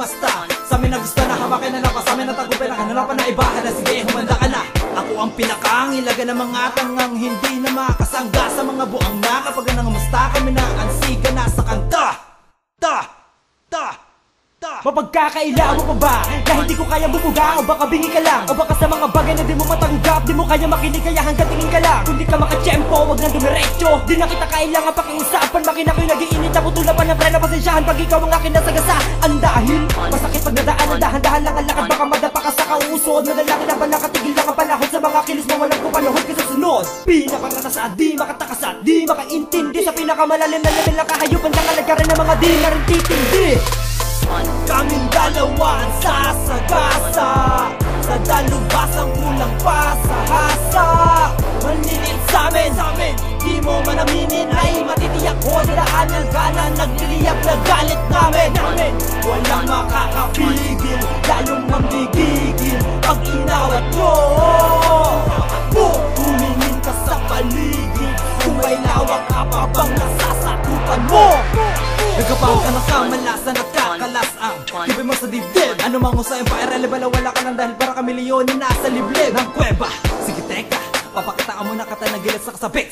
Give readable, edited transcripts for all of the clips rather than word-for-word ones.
basta. Sa amin na gusto na hamakin na pa, sa amin na tagumpay na kanalapan na ibahan na. Sige, humanda ka na. Ako ang pinakaangilaga ng mga tangang hindi na makasangga sa mga buang na. Kapag nangamusta kami na ansiga na sa kanta. Mapagkakaila mo pa ba na hindi ko kaya bumuga? O baka bingi ka lang? O baka sa mga bagay na di mo matanggap, di mo kaya makinig kaya hanggang tingin ka lang? Kung di ka makatsyempo, wag nang dumiretso. Di na kita kailangan pakiusapan, makina ko'y nag-iinit na putula pa ng preno. Pasensyahan pag ikaw ang akin nasagasaan. Dahil masakit pag nadaan na dahan-dahan lang ang lakad. Baka madapa ka sa kausod, madalangin na ba nakatigil lang ang panahon sa mga kilos mo walang kupanahon ka sa sunod. Pinakaranas at di makatakas at di makaintindi sa pinakamalalim na level na kahayupan kang alagaran ng mga di na rin titindi. Kaming dalawa ang sasagasa sa dalubasang kulang pa sa hasa. Manlilit sa'min, di mo man aminin ay matitiyak ko. Daan ng kanan, nagliliyap na galit namin. Walang makakapigil, lalong mamigigil pag inawat nyo. Tumingin ka sa paligid, kung may lawak ka pa bang nasasakupan mo. Nagkapang ka ng kamalasan at kakalasang tibay mo sa dibdib. Ano mang usay pa irrelevant, wala ka lang dahil para ka milyonin nasa liblib ng kuweba. Sige teka, papakitaan mo na kata nagilit sa kasabik.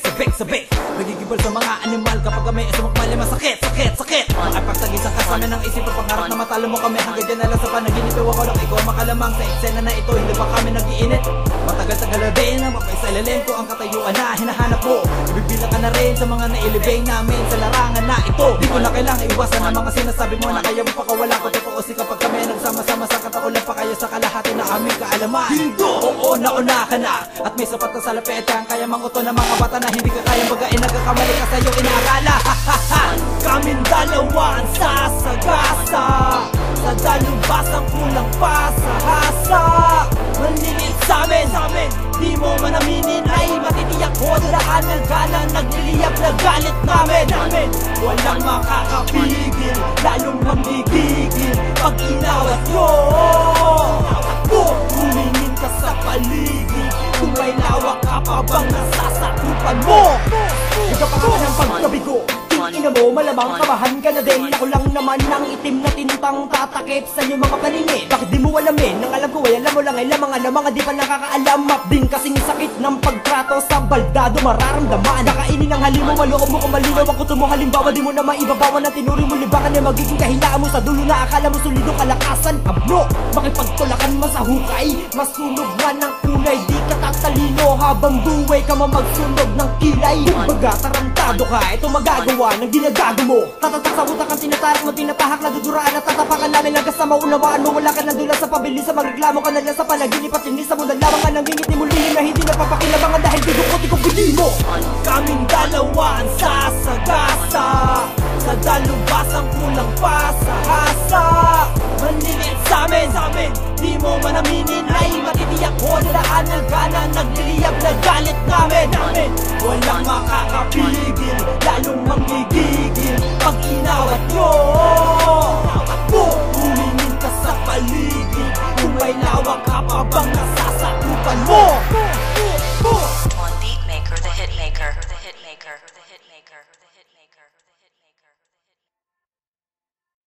Nagigibal sa mga animal kapag kami sumakmali masakit. Makipagtagisan ka sa amin ng isip at pangarap na matalo mo kami. Hanggang dyan na lang sa panaginip, ako lang ikaw makalamang sa eksena na ito. Hindi pa kami nag-iinit, matagal-tagal na din ang mapaisalilim ko ang katayuan na hinahanap mo. Ibibilang ka na rin sa mga nailibing namin sa larangan na ito. Di ko na kailangan iwasan ang mga sinasabi mo na kaya mo pakawala ko. Totoo si kapag kami nagsama-sama sa katakulan pa kayo sa kalahati na aming kaalaman. Hindo, oo, nauna ka na at may sapat na salapetan. Kaya manguto ng mga bata na hindi ka kayang bagain. Nagkakamali ka sa'yo inaakala. Kaming dalawa ang sasagasa sa dalubasang kulang pa sa hasa. Manlilit sa'min, di mo man aminin ay matitiyak ko. Daan ng kanan, nagliliyap na galit namin. Walang makakapigil, lalong mamigigil pag inawat nyo. Tumingin ka sa paligid, kung may lawak ka pa bang nasasakupan mo. Nagkapangalan ng pagkabigo, ina mo, malamang kamahan ka na din. Ako lang naman ang itim na tintang tatakip sa iyong mga paningin. Bakit di mo alamin? Nang alam ko ay alam mo lang ay lamang na mga di pa nakakaalam. Map din kasing sakit ng pagtrato sa baldado mararamdaman. Nakainin ang halimo, maloob mo kung malinaw ako tumo. Halimbawa di mo na maibabawan na tinuri mo libangan na magiging kahilaan mo sa dulo na akala mo sulido kalakasan. Abno, makipagtulakan mo sa hukay, masunog nga ng kulay. Di ka tatalino habang buhay ka mamagsunog ng kilay. Kumbaga tarantado ka, ito magagawa ng ginagago mo. Tatatak sa utak ang tinatarak mo, tinatahak na duduraan at tatapakan namin hanggang sa maunawaan mo. Wala ka na dula sa pabili, sa magreklamo ka na lang sa panaginip at tinisa mo na lamang ka ng ngingit ni mulihim na hindi napapakilabangan dahil bidukot-ikong bili mo. Kaming dalawa ang sasagasa sa dalubasang kulang pa sa hasa. Manlilit sa'min, di mo man aminin ay matitiyak ko. Daan ng kanan, nagliliyap na galit namin. Walang makakapigil, lalong mamigigil pag inawat nyo. Tumingin ka sa paligid, kung may lawak ka pa bang nasasakupan mo. On Beatmaker, the hitmaker.